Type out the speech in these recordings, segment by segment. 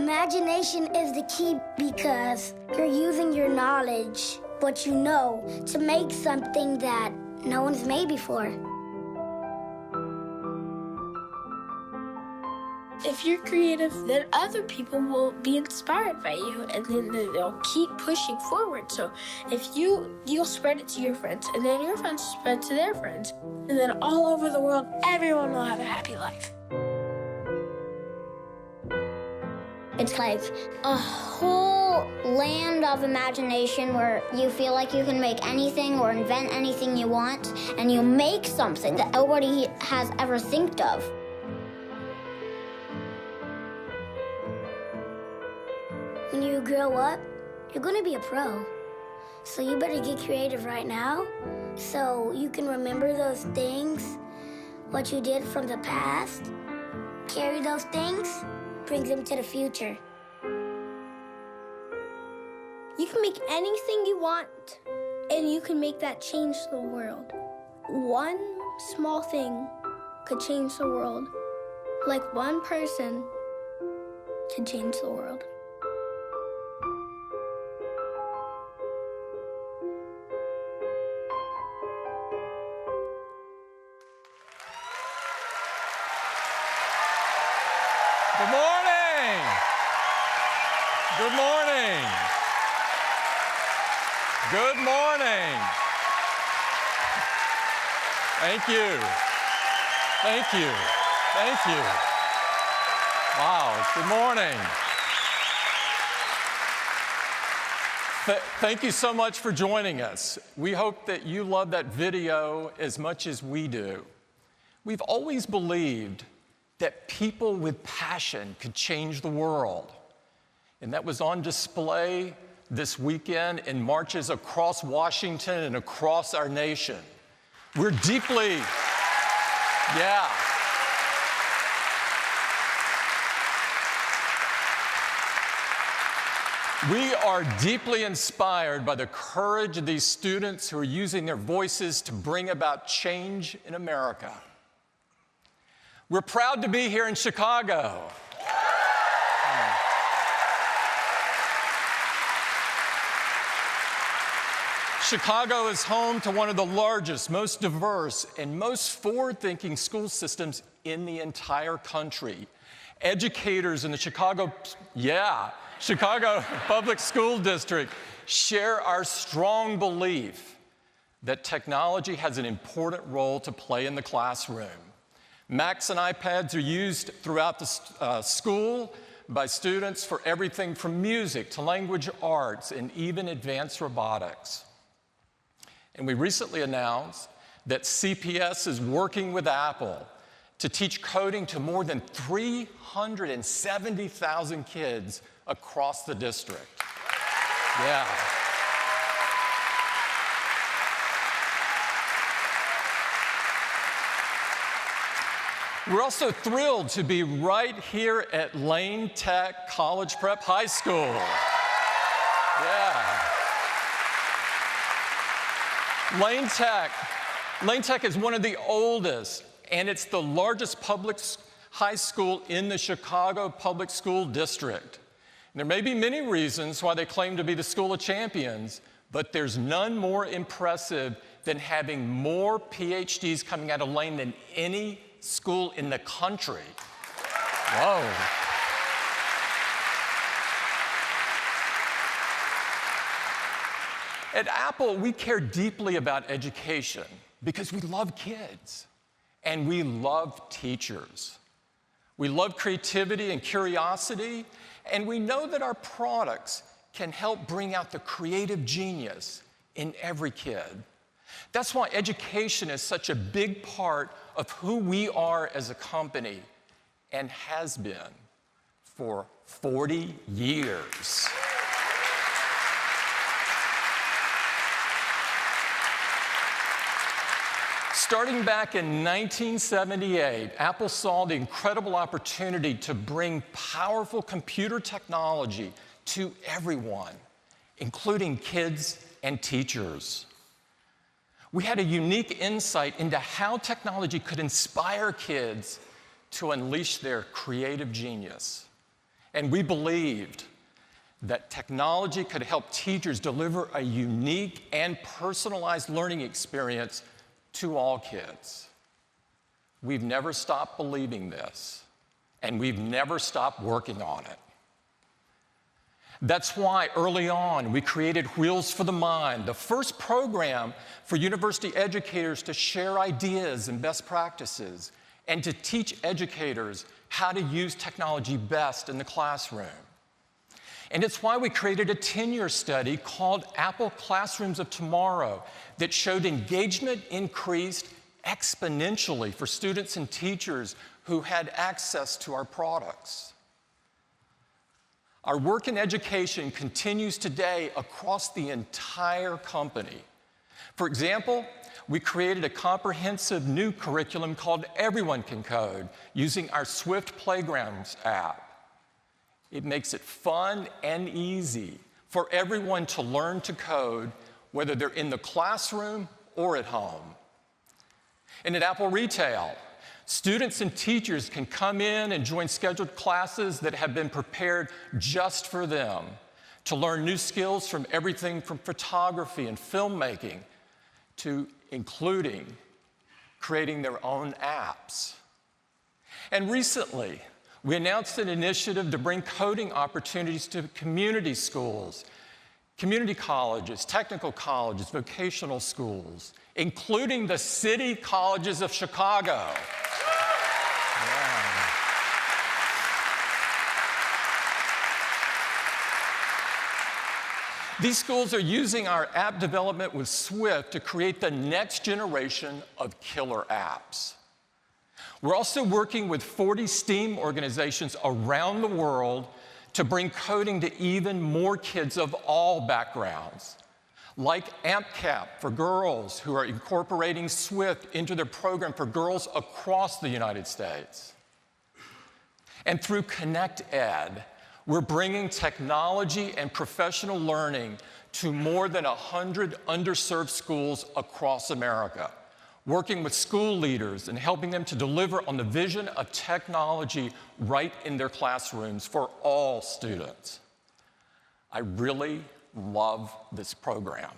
Imagination is the key because you're using your knowledge, what you know, to make something that no one's made before. If you're creative, then other people will be inspired by you, and then they'll keep pushing forward. So if you'll spread it to your friends, and then your friends spread to their friends, and then all over the world, everyone will have a happy life. It's like a whole land of imagination where you feel like you can make anything or invent anything you want, and you make something that nobody has ever thought of. When you grow up, you're going to be a pro. So you better get creative right now so you can remember those things, what you did from the past, carry those things, bring them to the future. You can make anything you want, and you can make that change the world. One small thing could change the world, like one person can change the world. Good morning. Good morning. Good morning. Thank you. Thank you. Thank you. Wow, good morning. Thank you so much for joining us. We hope that you love that video as much as we do. We've always believed that people with passion could change the world. And that was on display this weekend in marches across Washington and across our nation. We're deeply, yeah. We are deeply inspired by the courage of these students who are using their voices to bring about change in America. We're proud to be here in Chicago. Chicago is home to one of the largest, most diverse, and most forward-thinking school systems in the entire country. Educators in the Chicago Public School District share our strong belief that technology has an important role to play in the classroom. Macs and iPads are used throughout the school by students for everything from music to language arts and even advanced robotics. And we recently announced that CPS is working with Apple to teach coding to more than 370,000 kids across the district. Yeah. We're also thrilled to be right here at Lane Tech College Prep High School. Yeah. Lane Tech is one of the oldest, and it's the largest public high school in the Chicago Public School District. And there may be many reasons why they claim to be the school of champions, but there's none more impressive than having more PhDs coming out of Lane than any school in the country. Whoa. At Apple, we care deeply about education because we love kids and we love teachers. We love creativity and curiosity, and we know that our products can help bring out the creative genius in every kid. That's why education is such a big part of who we are as a company and has been for 40 years. Starting back in 1978, Apple saw the incredible opportunity to bring powerful computer technology to everyone, including kids and teachers. We had a unique insight into how technology could inspire kids to unleash their creative genius. And we believed that technology could help teachers deliver a unique and personalized learning experience to all kids. We've never stopped believing this, and we've never stopped working on it. That's why early on we created Wheels for the Mind, the first program for university educators to share ideas and best practices and to teach educators how to use technology best in the classroom. And it's why we created a 10-year study called Apple Classrooms of Tomorrow that showed engagement increased exponentially for students and teachers who had access to our products. Our work in education continues today across the entire company. For example, we created a comprehensive new curriculum called Everyone Can Code using our Swift Playgrounds app. It makes it fun and easy for everyone to learn to code, whether they're in the classroom or at home. And at Apple Retail, students and teachers can come in and join scheduled classes that have been prepared just for them to learn new skills from everything from photography and filmmaking to including creating their own apps. And recently, we announced an initiative to bring coding opportunities to community schools, community colleges, technical colleges, vocational schools, including the city colleges of Chicago. These schools are using our app development with Swift to create the next generation of killer apps. We're also working with 40 STEAM organizations around the world to bring coding to even more kids of all backgrounds, like AmpCap for girls who are incorporating Swift into their program for girls across the United States. And through Connect Ed, we're bringing technology and professional learning to more than 100 underserved schools across America, working with school leaders and helping them to deliver on the vision of technology right in their classrooms for all students. I really love this program.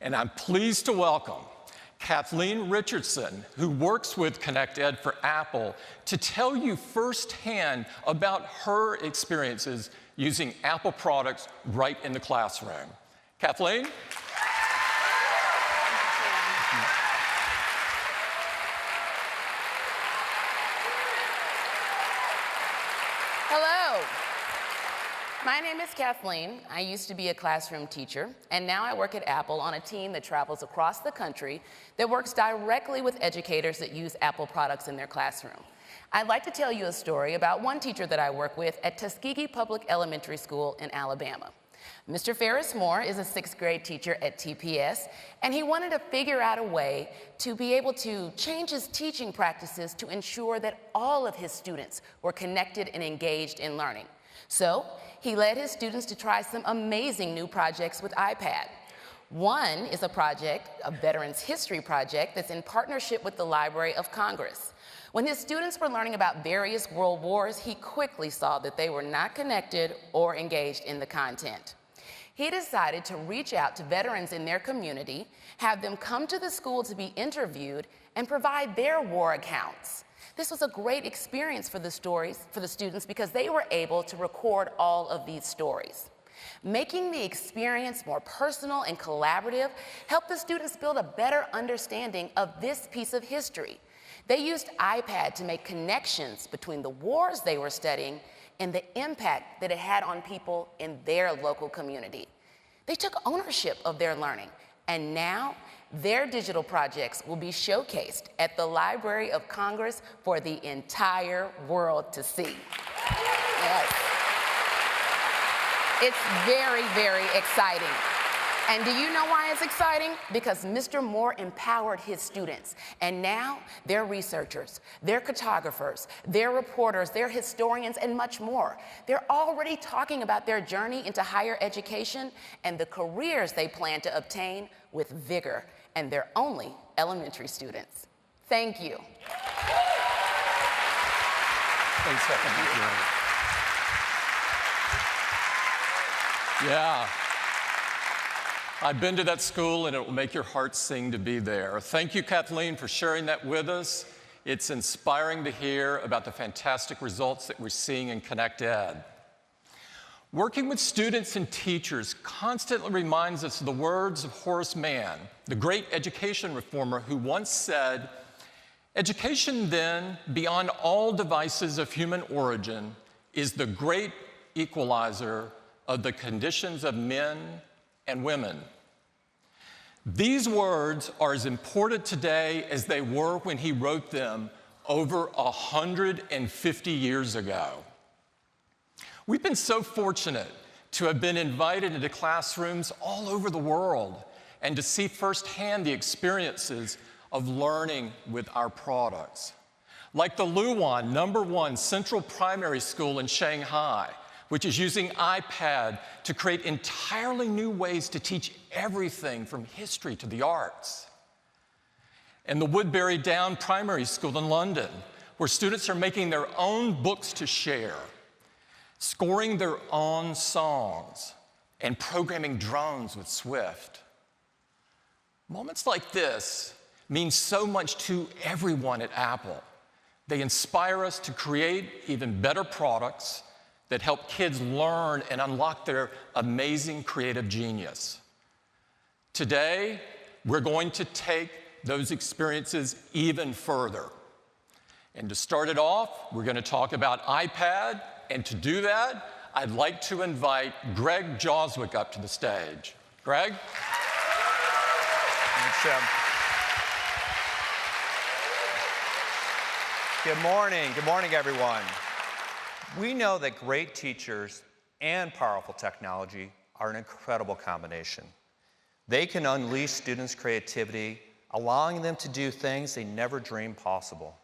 And I'm pleased to welcome Kathleen Richardson, who works with Connect Ed for Apple, to tell you firsthand about her experiences using Apple products right in the classroom. Kathleen? Hello. My name is Kathleen. I used to be a classroom teacher, and now I work at Apple on a team that travels across the country that works directly with educators that use Apple products in their classroom. I'd like to tell you a story about one teacher that I work with at Tuskegee Public Elementary School in Alabama. Mr. Ferris Moore is a 6th grade teacher at TPS, and he wanted to figure out a way to be able to change his teaching practices to ensure that all of his students were connected and engaged in learning. So he led his students to try some amazing new projects with iPad. One is a project, a Veterans History project, that's in partnership with the Library of Congress. When his students were learning about various world wars, he quickly saw that they were not connected or engaged in the content. He decided to reach out to veterans in their community, have them come to the school to be interviewed, and provide their war accounts. This was a great experience for the students because they were able to record all of these stories. Making the experience more personal and collaborative helped the students build a better understanding of this piece of history. They used iPad to make connections between the wars they were studying and the impact that it had on people in their local community. They took ownership of their learning, and now their digital projects will be showcased at the Library of Congress for the entire world to see. Yes. It's very, very exciting. And do you know why it's exciting? Because Mr. Moore empowered his students, and now they're researchers, they're cartographers, they're reporters, they're historians, and much more. They're already talking about their journey into higher education and the careers they plan to obtain with vigor, and they're only elementary students. Thank you. Thanks, Stephanie. Yeah. I've been to that school, and it will make your heart sing to be there. Thank you, Kathleen, for sharing that with us. It's inspiring to hear about the fantastic results that we're seeing in Connect Ed. Working with students and teachers constantly reminds us of the words of Horace Mann, the great education reformer, who once said, "Education, then, beyond all devices of human origin, is the great equalizer of the conditions of men and women." These words are as important today as they were when he wrote them over 150 years ago. We've been so fortunate to have been invited into classrooms all over the world and to see firsthand the experiences of learning with our products. Like the Luan #1 Central Primary School in Shanghai, which is using iPad to create entirely new ways to teach everything from history to the arts. And the Woodbury Down Primary School in London, where students are making their own books to share, scoring their own songs, and programming drones with Swift. Moments like this mean so much to everyone at Apple. They inspire us to create even better products that help kids learn and unlock their amazing creative genius. Today, we're going to take those experiences even further. And to start it off, we're going to talk about iPad. And to do that, I'd like to invite Greg Joswick up to the stage. Greg? Thanks, Jim. Good morning, everyone. We know that great teachers and powerful technology are an incredible combination. They can unleash students' creativity, allowing them to do things they never dreamed possible.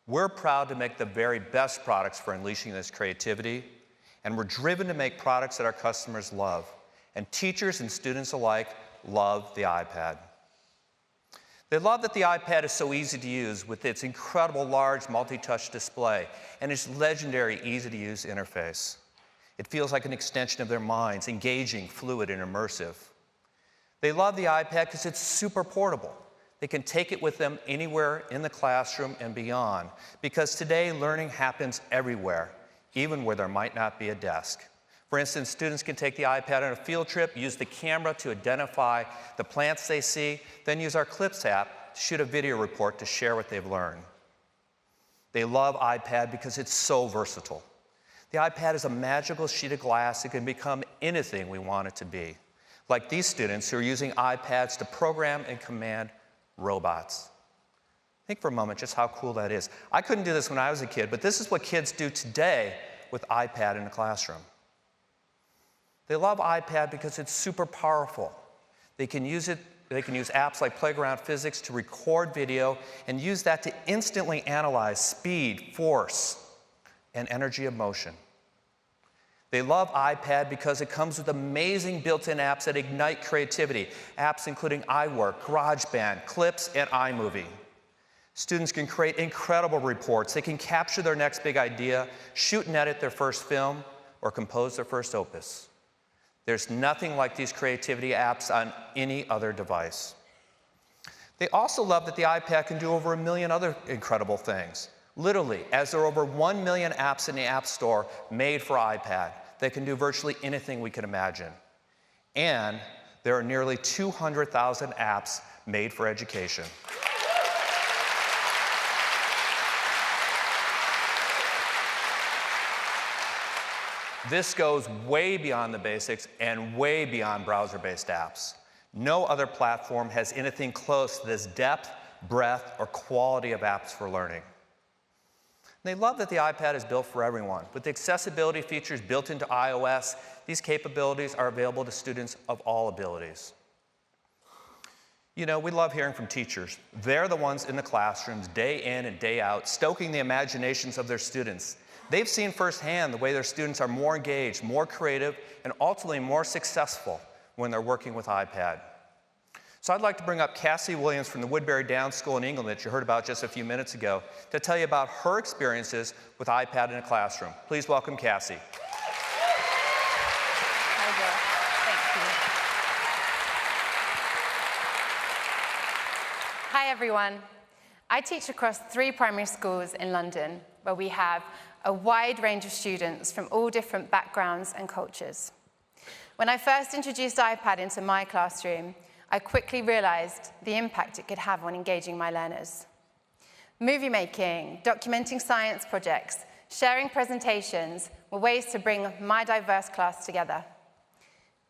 We're proud to make the very best products for unleashing this creativity, and we're driven to make products that our customers love. And teachers and students alike love the iPad. They love that the iPad is so easy to use with its incredible large multi-touch display and its legendary easy-to-use interface. It feels like an extension of their minds, engaging, fluid, and immersive. They love the iPad because it's super portable. They can take it with them anywhere in the classroom and beyond, because today learning happens everywhere, even where there might not be a desk. For instance, students can take the iPad on a field trip, use the camera to identify the plants they see, then use our Clips app to shoot a video report to share what they've learned. They love iPad because it's so versatile. The iPad is a magical sheet of glass that can become anything we want it to be, like these students who are using iPads to program and command robots. Think for a moment just how cool that is. I couldn't do this when I was a kid, but this is what kids do today with iPad in the classroom. They love iPad because it's super powerful. They can use apps like Playground Physics to record video and use that to instantly analyze speed, force, and energy of motion. They love iPad because it comes with amazing built-in apps that ignite creativity, apps including iWork, GarageBand, Clips, and iMovie. Students can create incredible reports. They can capture their next big idea, shoot and edit their first film, or compose their first opus. There's nothing like these creativity apps on any other device. They also love that the iPad can do over 1 million other incredible things. Literally, as there are over 1 million apps in the App Store made for iPad, they can do virtually anything we can imagine. And there are nearly 200,000 apps made for education. This goes way beyond the basics and way beyond browser-based apps. No other platform has anything close to this depth, breadth, or quality of apps for learning. They love that the iPad is built for everyone. With the accessibility features built into iOS, these capabilities are available to students of all abilities. You know, we love hearing from teachers. They're the ones in the classrooms day in and day out, stoking the imaginations of their students. They've seen firsthand the way their students are more engaged, more creative, and ultimately more successful when they're working with iPad. So I'd like to bring up Cassie Williams from the Woodbury Down School in England that you heard about just a few minutes ago to tell you about her experiences with iPad in a classroom. Please welcome Cassie. Hi, Joe. Hi everyone. I teach across 3 primary schools in London, where we have a wide range of students from all different backgrounds and cultures. When I first introduced iPad into my classroom, I quickly realized the impact it could have on engaging my learners. Movie making, documenting science projects, sharing presentations were ways to bring my diverse class together.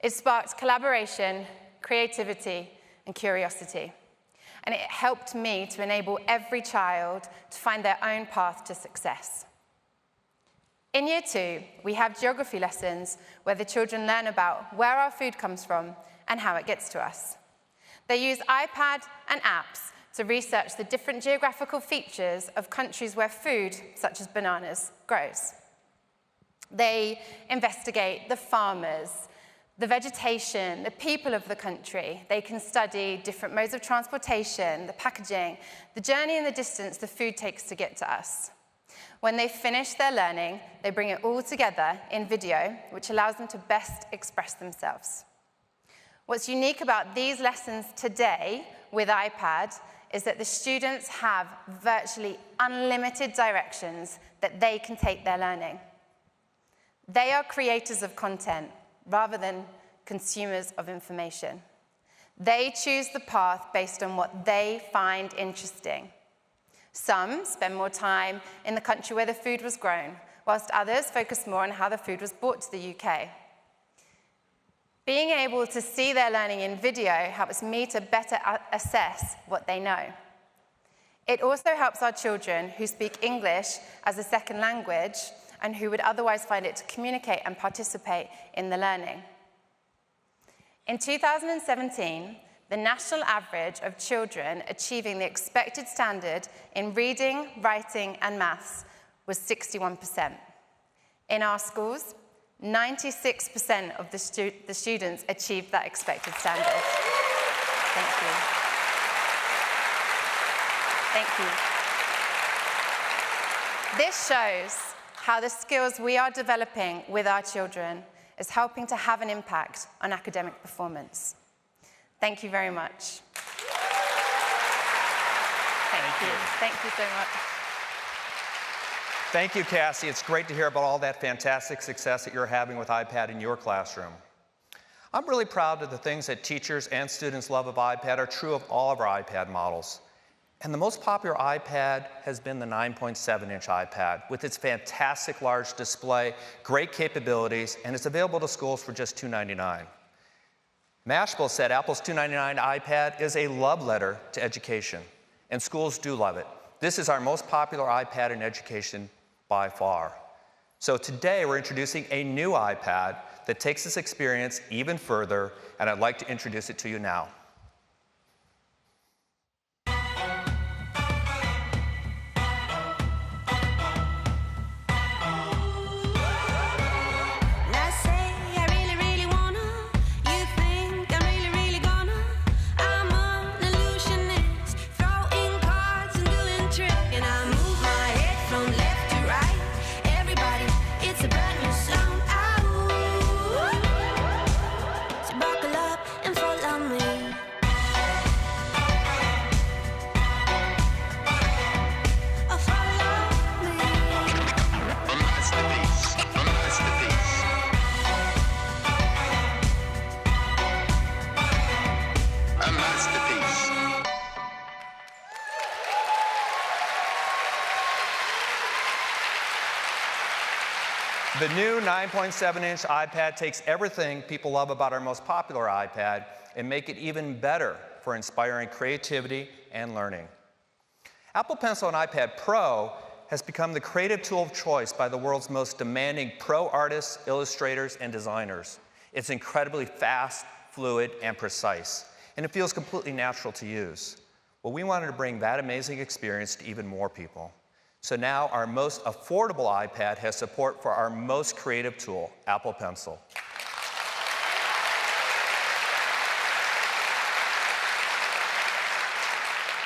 It sparked collaboration, creativity, and curiosity. And it helped me to enable every child to find their own path to success. In Year 2, we have geography lessons where the children learn about where our food comes from and how it gets to us. They use iPad and apps to research the different geographical features of countries where food, such as bananas, grows. They investigate the farmers, the vegetation, the people of the country. They can study different modes of transportation, the packaging, the journey and the distance the food takes to get to us. When they finish their learning, they bring it all together in video, which allows them to best express themselves. What's unique about these lessons today with iPad is that the students have virtually unlimited directions that they can take their learning. They are creators of content rather than consumers of information. They choose the path based on what they find interesting. Some spend more time in the country where the food was grown, whilst others focus more on how the food was brought to the UK. Being able to see their learning in video helps me to better assess what they know. It also helps our children who speak English as a second language and who would otherwise find it to communicate and participate in the learning. In 2017, the national average of children achieving the expected standard in reading, writing, and maths was 61%. In our schools, 96% of the students achieved that expected standard. Thank you. Thank you. This shows how the skills we are developing with our children is helping to have an impact on academic performance. Thank you very much. Thank you. Thank you so much. Thank you, Cassie. It's great to hear about all that fantastic success that you're having with iPad in your classroom. I'm really proud that the things that teachers and students love of iPad are true of all of our iPad models. And the most popular iPad has been the 9.7-inch iPad with its fantastic large display, great capabilities, and it's available to schools for just $2.99. Mashable said Apple's $2.99 iPad is a love letter to education, and schools do love it. This is our most popular iPad in education by far. So today we're introducing a new iPad that takes this experience even further, and I'd like to introduce it to you now. The new 9.7-inch iPad takes everything people love about our most popular iPad and make it even better for inspiring creativity and learning. Apple Pencil and iPad Pro has become the creative tool of choice by the world's most demanding pro artists, illustrators, and designers. It's incredibly fast, fluid, and precise, and it feels completely natural to use. Well, we wanted to bring that amazing experience to even more people. So now our most affordable iPad has support for our most creative tool, Apple Pencil.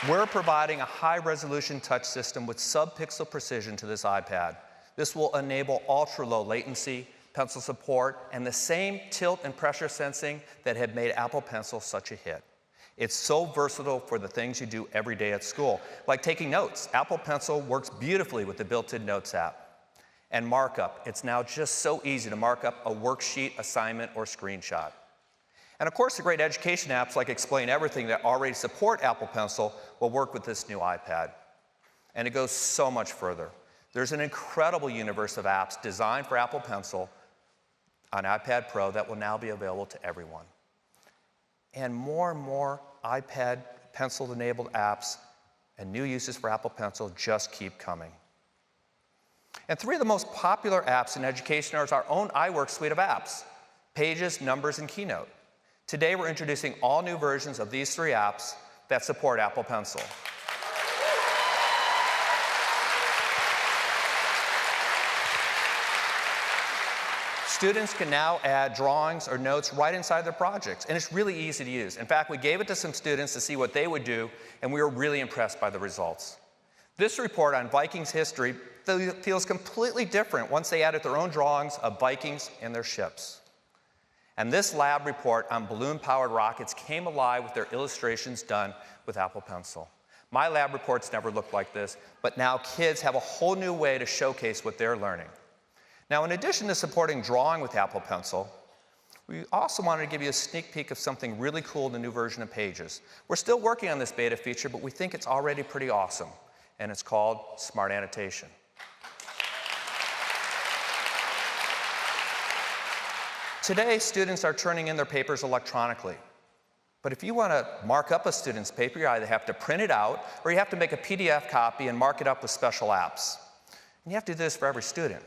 We're providing a high-resolution touch system with sub-pixel precision to this iPad. This will enable ultra-low latency, pencil support, and the same tilt and pressure sensing that had made Apple Pencil such a hit. It's so versatile for the things you do every day at school, like taking notes. Apple Pencil works beautifully with the built-in Notes app. And markup. It's now just so easy to mark up a worksheet, assignment, or screenshot. And of course, the great education apps like Explain Everything that already support Apple Pencil will work with this new iPad. And it goes so much further. There's an incredible universe of apps designed for Apple Pencil on iPad Pro that will now be available to everyone. And more iPad Pencil-enabled apps and new uses for Apple Pencil just keep coming. And three of the most popular apps in education are our own iWork suite of apps, Pages, Numbers, and Keynote. Today, we're introducing all new versions of these three apps that support Apple Pencil. Students can now add drawings or notes right inside their projects, and it's really easy to use. In fact, we gave it to some students to see what they would do, and we were really impressed by the results. This report on Vikings history feels completely different once they added their own drawings of Vikings and their ships. And this lab report on balloon-powered rockets came alive with their illustrations done with Apple Pencil. My lab reports never looked like this, but now kids have a whole new way to showcase what they're learning. Now, in addition to supporting drawing with Apple Pencil, we also wanted to give you a sneak peek of something really cool in the new version of Pages. We're still working on this beta feature, but we think it's already pretty awesome, and it's called Smart Annotation. Today, students are turning in their papers electronically. But if you want to mark up a student's paper, you either have to print it out or you have to make a PDF copy and mark it up with special apps. And you have to do this for every student.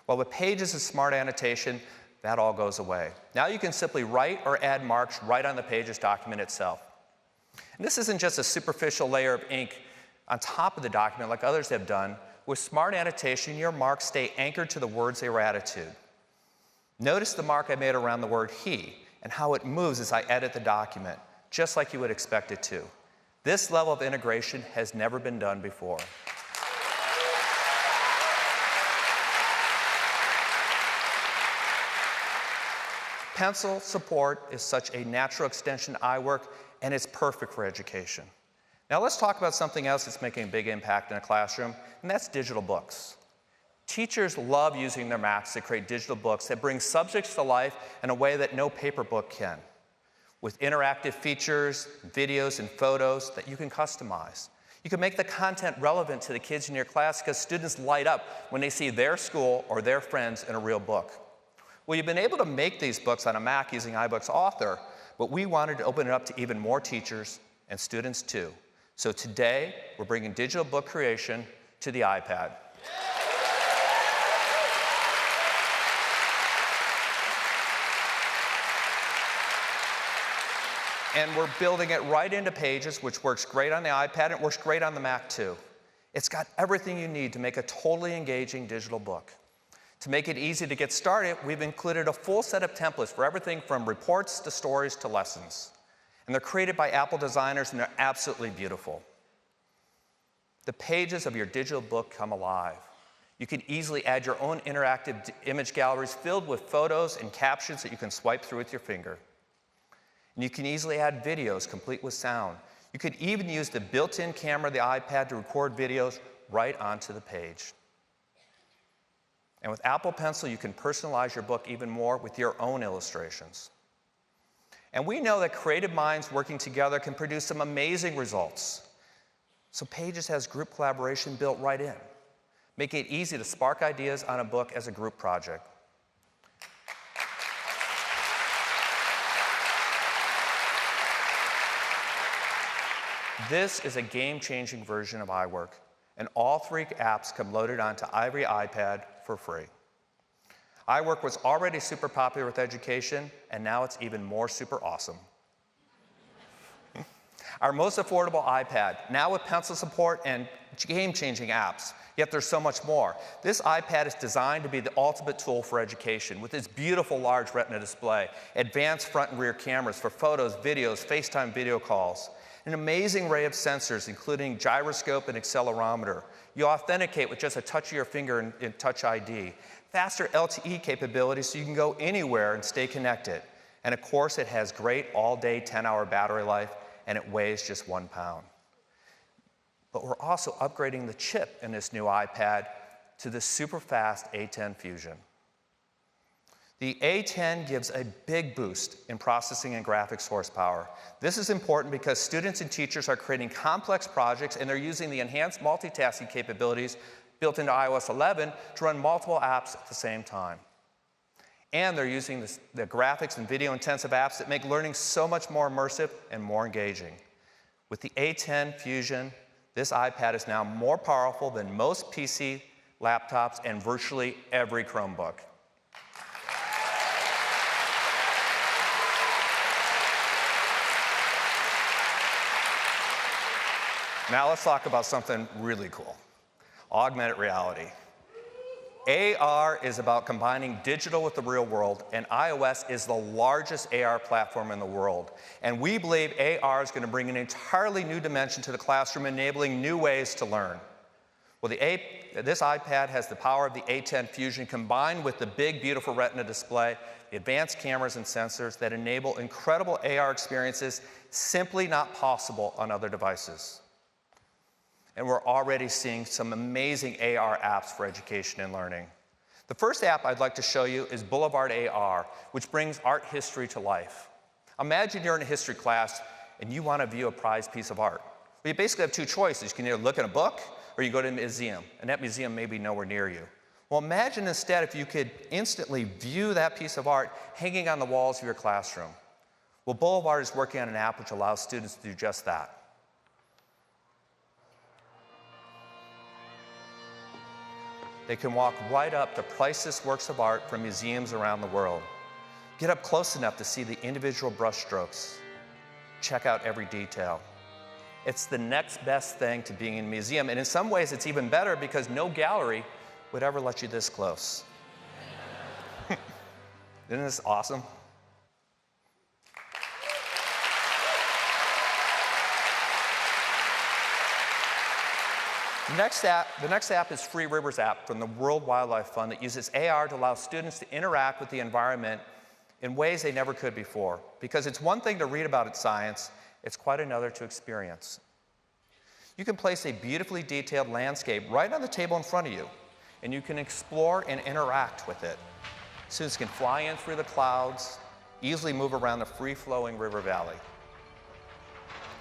Well, with Pages and Smart Annotation, that all goes away. Now you can simply write or add marks right on the Pages document itself. And this isn't just a superficial layer of ink on top of the document like others have done. With Smart Annotation, your marks stay anchored to the words they were added to. Notice the mark I made around the word he and how it moves as I edit the document, just like you would expect it to. This level of integration has never been done before. Pencil support is such a natural extension to iWork, and it's perfect for education. Now let's talk about something else that's making a big impact in a classroom, and that's digital books. Teachers love using their Macs to create digital books that bring subjects to life in a way that no paper book can, with interactive features, videos, and photos that you can customize. You can make the content relevant to the kids in your class because students light up when they see their school or their friends in a real book. Well, you've been able to make these books on a Mac using iBooks Author, but we wanted to open it up to even more teachers and students too. So today, we're bringing digital book creation to the iPad. And we're building it right into Pages, which works great on the iPad, and it works great on the Mac too. It's got everything you need to make a totally engaging digital book. To make it easy to get started, we've included a full set of templates for everything from reports to stories to lessons. And they're created by Apple designers, and they're absolutely beautiful. The pages of your digital book come alive. You can easily add your own interactive image galleries filled with photos and captions that you can swipe through with your finger. And you can easily add videos complete with sound. You could even use the built-in camera of the iPad to record videos right onto the page. And with Apple Pencil, you can personalize your book even more with your own illustrations. And we know that creative minds working together can produce some amazing results. So Pages has group collaboration built right in, making it easy to spark ideas on a book as a group project. This is a game-changing version of iWork, and all three apps come loaded onto every iPad for free. iWork was already super popular with education, and now it's even more super awesome. Our most affordable iPad, now with pencil support and game-changing apps, yet there's so much more. This iPad is designed to be the ultimate tool for education with its beautiful large Retina display, advanced front and rear cameras for photos, videos, FaceTime video calls, an amazing array of sensors, including gyroscope and accelerometer. You authenticate with just a touch of your finger in Touch ID. Faster LTE capabilities so you can go anywhere and stay connected. And of course, it has great all-day 10-hour battery life and it weighs just 1 pound. But we're also upgrading the chip in this new iPad to the super fast A10 Fusion. The A10 gives a big boost in processing and graphics horsepower. This is important because students and teachers are creating complex projects and they're using the enhanced multitasking capabilities built into iOS 11 to run multiple apps at the same time. And they're using the graphics and video-intensive apps that make learning so much more immersive and more engaging. With the A10 Fusion, this iPad is now more powerful than most PC laptops and virtually every Chromebook. Now let's talk about something really cool, augmented reality. AR is about combining digital with the real world, and iOS is the largest AR platform in the world. And we believe AR is going to bring an entirely new dimension to the classroom, enabling new ways to learn. Well, this iPad has the power of the A10 Fusion combined with the big, beautiful Retina display, the advanced cameras and sensors that enable incredible AR experiences simply not possible on other devices. And we're already seeing some amazing AR apps for education and learning. The first app I'd like to show you is Boulevard AR, which brings art history to life. Imagine you're in a history class and you want to view a prized piece of art. Well, you basically have two choices. You can either look in a book or you go to a museum, and that museum may be nowhere near you. Well, imagine instead if you could instantly view that piece of art hanging on the walls of your classroom. Well, Boulevard is working on an app which allows students to do just that. They can walk right up to priceless works of art from museums around the world. Get up close enough to see the individual brushstrokes. Check out every detail. It's the next best thing to being in a museum, and in some ways it's even better because no gallery would ever let you this close. Isn't this awesome? The next app is Free Rivers app from the World Wildlife Fund that uses AR to allow students to interact with the environment in ways they never could before. Because it's one thing to read about its science, it's quite another to experience. You can place a beautifully detailed landscape right on the table in front of you, and you can explore and interact with it. Students can fly in through the clouds, easily move around the free-flowing river valley.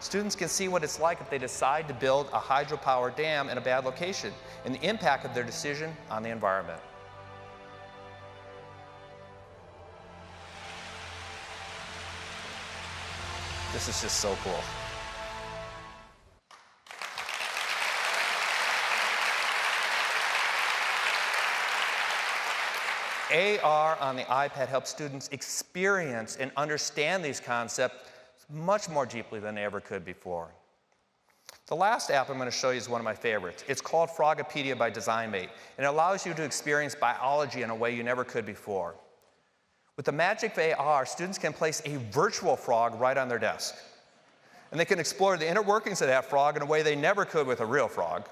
Students can see what it's like if they decide to build a hydropower dam in a bad location and the impact of their decision on the environment. This is just so cool. AR on the iPad helps students experience and understand these concepts much more deeply than they ever could before. The last app I'm going to show you is one of my favorites. It's called Frogopedia by DesignMate, and it allows you to experience biology in a way you never could before. With the magic of AR, students can place a virtual frog right on their desk, and they can explore the inner workings of that frog in a way they never could with a real frog.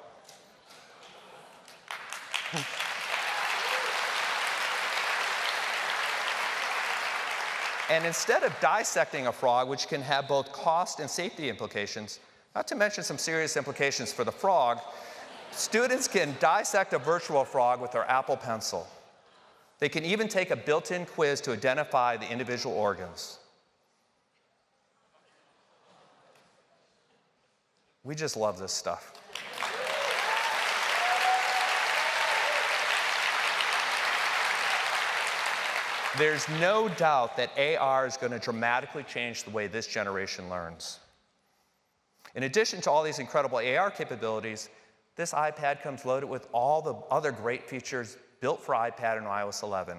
And instead of dissecting a frog, which can have both cost and safety implications, not to mention some serious implications for the frog, students can dissect a virtual frog with their Apple Pencil. They can even take a built-in quiz to identify the individual organs. We just love this stuff. There's no doubt that AR is going to dramatically change the way this generation learns. In addition to all these incredible AR capabilities, this iPad comes loaded with all the other great features built for iPad and iOS 11,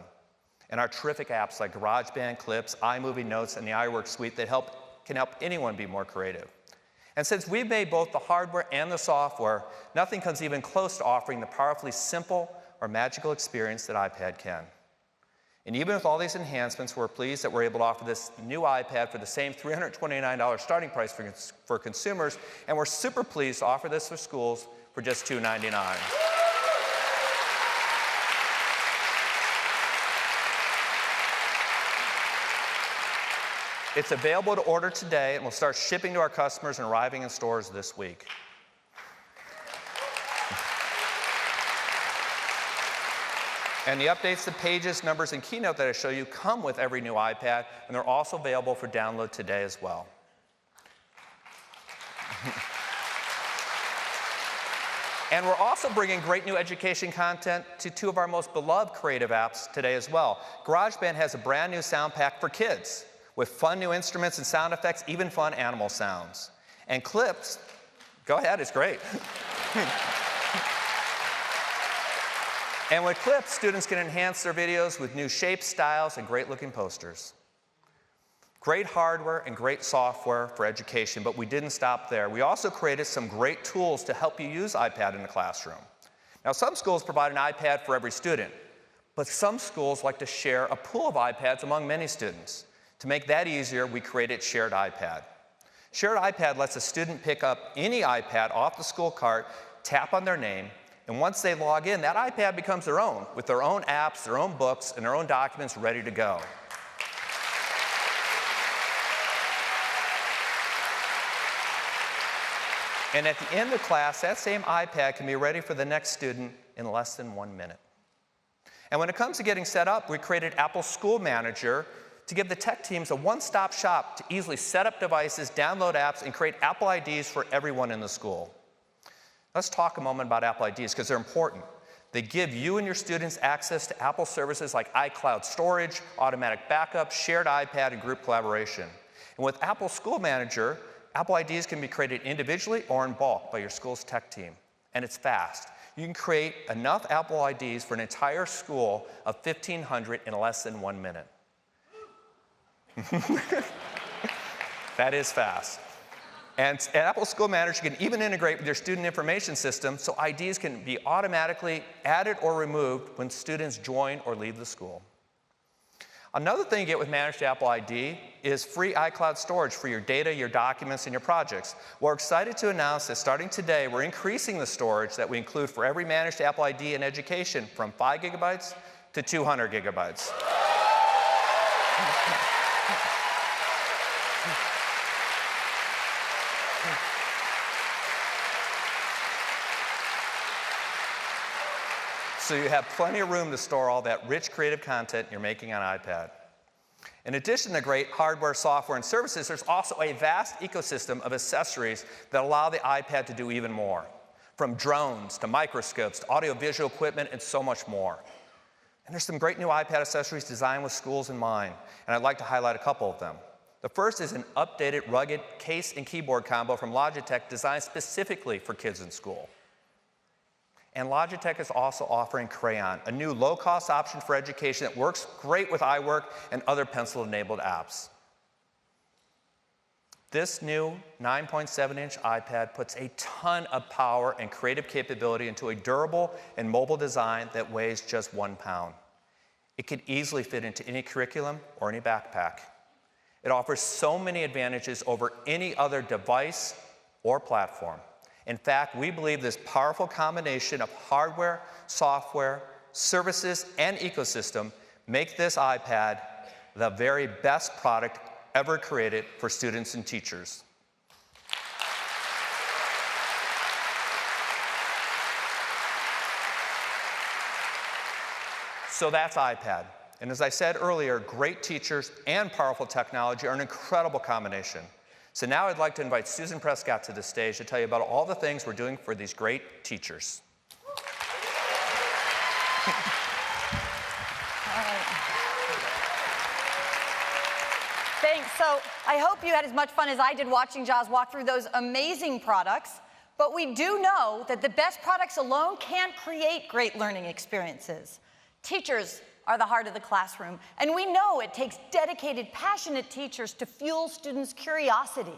and our terrific apps like GarageBand, Clips, iMovie Notes, and the iWork suite that can help anyone be more creative. And since we've made both the hardware and the software, nothing comes even close to offering the powerfully simple or magical experience that iPad can. And even with all these enhancements, we're pleased that we're able to offer this new iPad for the same $329 starting price for consumers, and we're super pleased to offer this for schools for just $299. It's available to order today, and we'll start shipping to our customers and arriving in stores this week. And the updates to pages, numbers, and Keynote that I show you come with every new iPad, and they're also available for download today as well. And we're also bringing great new education content to two of our most beloved creative apps today as well. GarageBand has a brand new sound pack for kids with fun new instruments and sound effects, even fun animal sounds. And Clips, go ahead, it's great. And with Clips, students can enhance their videos with new shapes, styles, and great-looking posters. Great hardware and great software for education, but we didn't stop there. We also created some great tools to help you use iPad in the classroom. Now, some schools provide an iPad for every student, but some schools like to share a pool of iPads among many students. To make that easier, we created Shared iPad. Shared iPad lets a student pick up any iPad off the school cart, tap on their name, and once they log in, that iPad becomes their own, with their own apps, their own books, and their own documents ready to go. And at the end of class, that same iPad can be ready for the next student in less than 1 minute. And when it comes to getting set up, we created Apple School Manager to give the tech teams a one-stop shop to easily set up devices, download apps, and create Apple IDs for everyone in the school. Let's talk a moment about Apple IDs because they're important. They give you and your students access to Apple services like iCloud storage, automatic backup, shared iPad, and group collaboration. And with Apple School Manager, Apple IDs can be created individually or in bulk by your school's tech team. And it's fast. You can create enough Apple IDs for an entire school of 1,500 in less than 1 minute. That is fast. And Apple School Manager can even integrate with your student information system so IDs can be automatically added or removed when students join or leave the school. Another thing you get with Managed Apple ID is free iCloud storage for your data, your documents, and your projects. We're excited to announce that starting today, we're increasing the storage that we include for every Managed Apple ID in education from 5 gigabytes to 200 gigabytes. So you have plenty of room to store all that rich creative content you're making on iPad. In addition to great hardware, software, and services, there's also a vast ecosystem of accessories that allow the iPad to do even more. From drones to microscopes to audiovisual equipment and so much more. And there's some great new iPad accessories designed with schools in mind, and I'd like to highlight a couple of them. The first is an updated rugged case and keyboard combo from Logitech designed specifically for kids in school. And Logitech is also offering Crayon, a new low-cost option for education that works great with iWork and other pencil-enabled apps. This new 9.7-inch iPad puts a ton of power and creative capability into a durable and mobile design that weighs just 1 pound. It can easily fit into any curriculum or any backpack. It offers so many advantages over any other device or platform. In fact, we believe this powerful combination of hardware, software, services, and ecosystem make this iPad the very best product ever created for students and teachers. So that's iPad. And as I said earlier, great teachers and powerful technology are an incredible combination. So now I'd like to invite Susan Prescott to the stage to tell you about all the things we're doing for these great teachers. Thanks. So I hope you had as much fun as I did watching Joz walk through those amazing products. But we do know that the best products alone can't create great learning experiences. Teachers are the heart of the classroom, and we know it takes dedicated, passionate teachers to fuel students' curiosity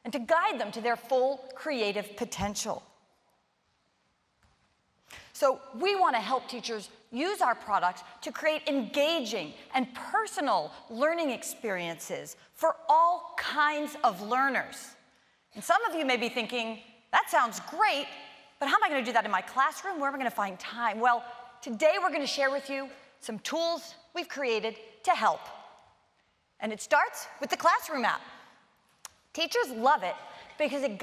and to guide them to their full creative potential. So we want to help teachers use our products to create engaging and personal learning experiences for all kinds of learners. And some of you may be thinking, that sounds great, but how am I going to do that in my classroom? Where am I going to find time? Well, today we're going to share with you some tools we've created to help. And it starts with the Classroom app. Teachers love it because it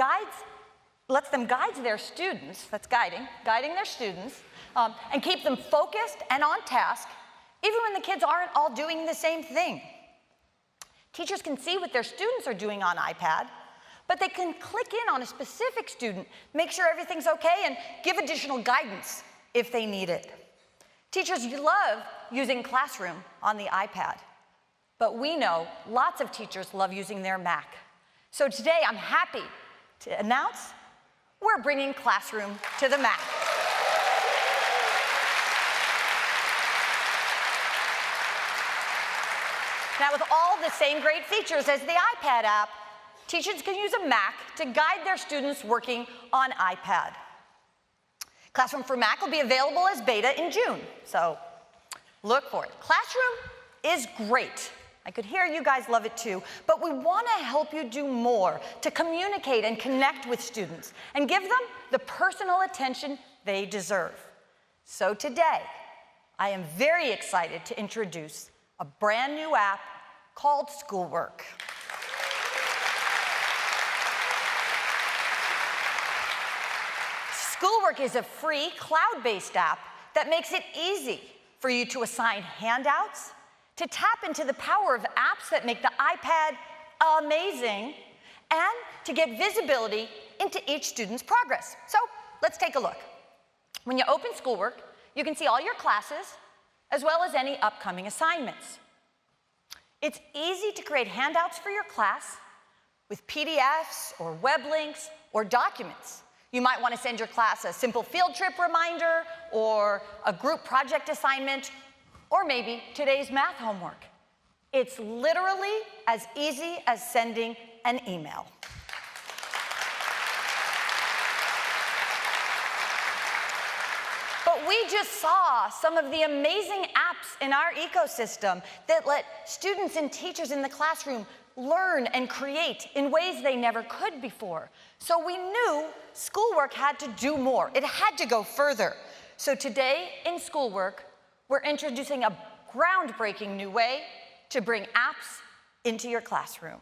lets them guide their students, that's guiding their students, and keep them focused and on task, even when the kids aren't all doing the same thing. Teachers can see what their students are doing on iPad, but they can click in on a specific student, make sure everything's okay, and give additional guidance if they need it. Teachers love using Classroom on the iPad, but we know lots of teachers love using their Mac. So today I'm happy to announce we're bringing Classroom to the Mac. Now, with all the same great features as the iPad app, teachers can use a Mac to guide their students working on iPad. Classroom for Mac will be available as beta in June, so look for it. Classroom is great. I could hear you guys love it too, but we want to help you do more to communicate and connect with students and give them the personal attention they deserve. So today, I am very excited to introduce a brand new app called Schoolwork. Schoolwork is a free cloud-based app that makes it easy for you to assign handouts, to tap into the power of apps that make the iPad amazing, and to get visibility into each student's progress. So let's take a look. When you open Schoolwork, you can see all your classes, as well as any upcoming assignments. It's easy to create handouts for your class with PDFs or web links or documents. You might want to send your class a simple field trip reminder or a group project assignment, or maybe today's math homework. It's literally as easy as sending an email. But we just saw some of the amazing apps in our ecosystem that let students and teachers in the classroom learn and create in ways they never could before. So we knew Schoolwork had to do more. It had to go further. So today in Schoolwork, we're introducing a groundbreaking new way to bring apps into your classroom.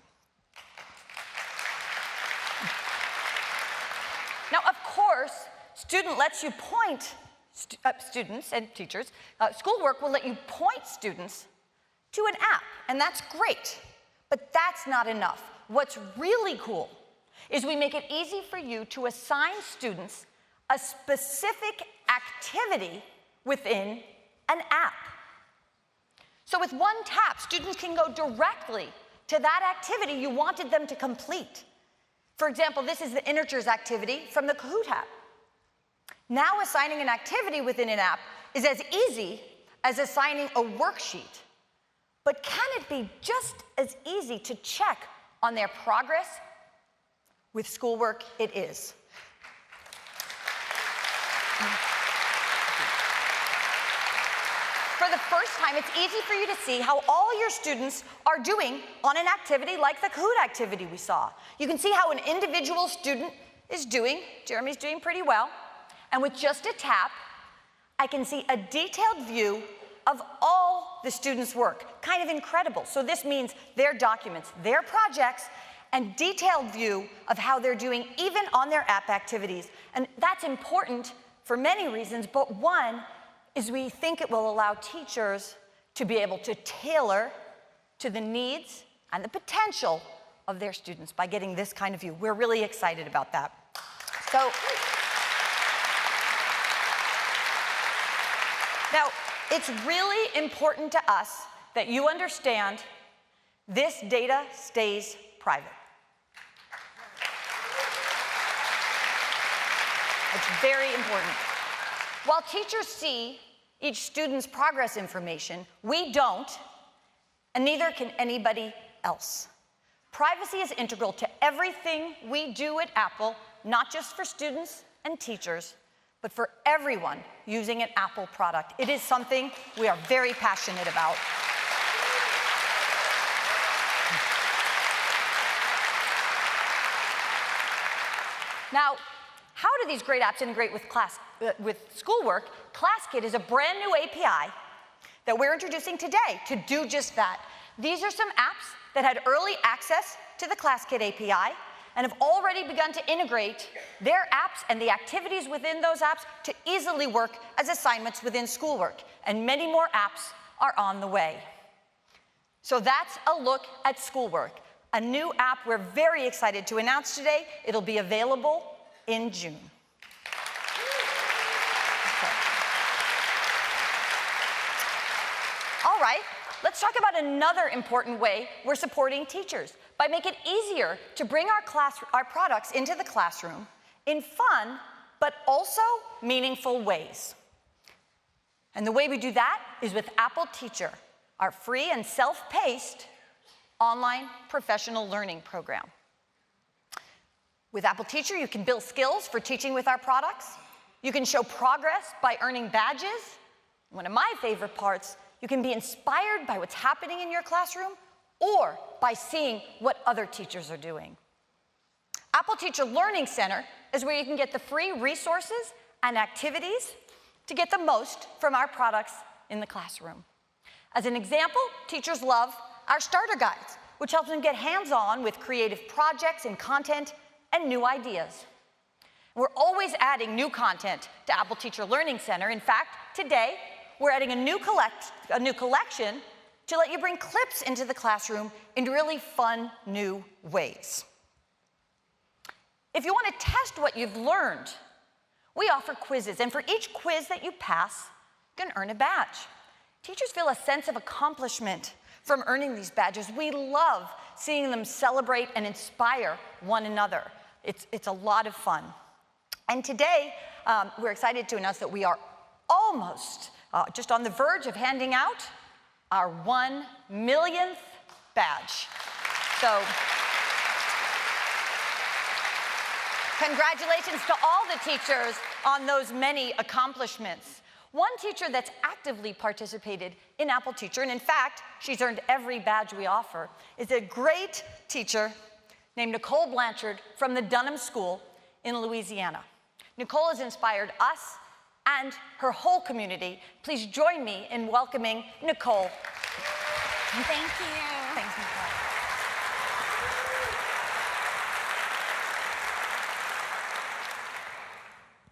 Now, of course, Student lets you point students and teachers. Schoolwork will let you point students to an app, and that's great. But that's not enough. What's really cool is we make it easy for you to assign students a specific activity within an app. So with one tap, students can go directly to that activity you wanted them to complete. For example, this is the integers activity from the Kahoot app. Now assigning an activity within an app is as easy as assigning a worksheet. But can it be just as easy to check on their progress? With Schoolwork, it is. For the first time, it's easy for you to see how all your students are doing on an activity like the Kahoot activity we saw. You can see how an individual student is doing. Jeremy's doing pretty well. And with just a tap, I can see a detailed view of all the students' work. Kind of incredible. So this means their documents, their projects, and detailed view of how they're doing even on their app activities. And that's important for many reasons, but one is we think it will allow teachers to be able to tailor to the needs and the potential of their students by getting this kind of view. We're really excited about that. So, now, it's really important to us that you understand this data stays private. It's very important. While teachers see each student's progress information, we don't, and neither can anybody else. Privacy is integral to everything we do at Apple, not just for students and teachers, but for everyone using an Apple product. It is something we are very passionate about. Now, how do these great apps integrate with Schoolwork? ClassKit is a brand new API that we're introducing today to do just that. These are some apps that had early access to the ClassKit API and have already begun to integrate their apps and the activities within those apps to easily work as assignments within schoolwork. And many more apps are on the way. So that's a look at schoolwork, a new app we're very excited to announce today. It'll be available in June. Okay. All right, let's talk about another important way we're supporting teachers by making it easier to bring our products into the classroom in fun, but also meaningful ways. And the way we do that is with Apple Teacher, our free and self-paced online professional learning program. With Apple Teacher, you can build skills for teaching with our products. You can show progress by earning badges. One of my favorite parts, you can be inspired by what's happening in your classroom or by seeing what other teachers are doing. Apple Teacher Learning Center is where you can get the free resources and activities to get the most from our products in the classroom. As an example, teachers love our starter guides, which helps them get hands-on with creative projects and content and new ideas. We're always adding new content to Apple Teacher Learning Center. In fact, today, we're adding a new collection to let you bring clips into the classroom in really fun, new ways. If you want to test what you've learned, we offer quizzes, and for each quiz that you pass, you can earn a badge. Teachers feel a sense of accomplishment from earning these badges. We love seeing them celebrate and inspire one another. It's a lot of fun. And today, we're excited to announce that we are almost just on the verge of handing out our 1 millionth badge. So, congratulations to all the teachers on those many accomplishments. One teacher that's actively participated in Apple Teacher, and in fact, she's earned every badge we offer, is a great teacher named Nicole Blanchard from the Dunham School in Louisiana. Nicole has inspired us and her whole community. Please join me in welcoming Nicole. Thank you. Thanks, Nicole.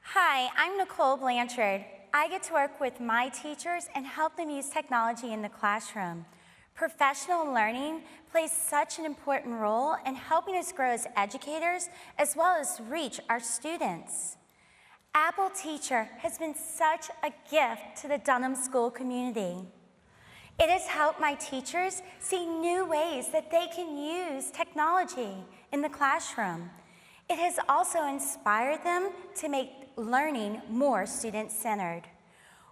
Hi, I'm Nicole Blanchard. I get to work with my teachers and help them use technology in the classroom. Professional learning plays such an important role in helping us grow as educators as well as reach our students. Apple Teacher has been such a gift to the Dunham School community. It has helped my teachers see new ways that they can use technology in the classroom. It has also inspired them to make learning more student-centered.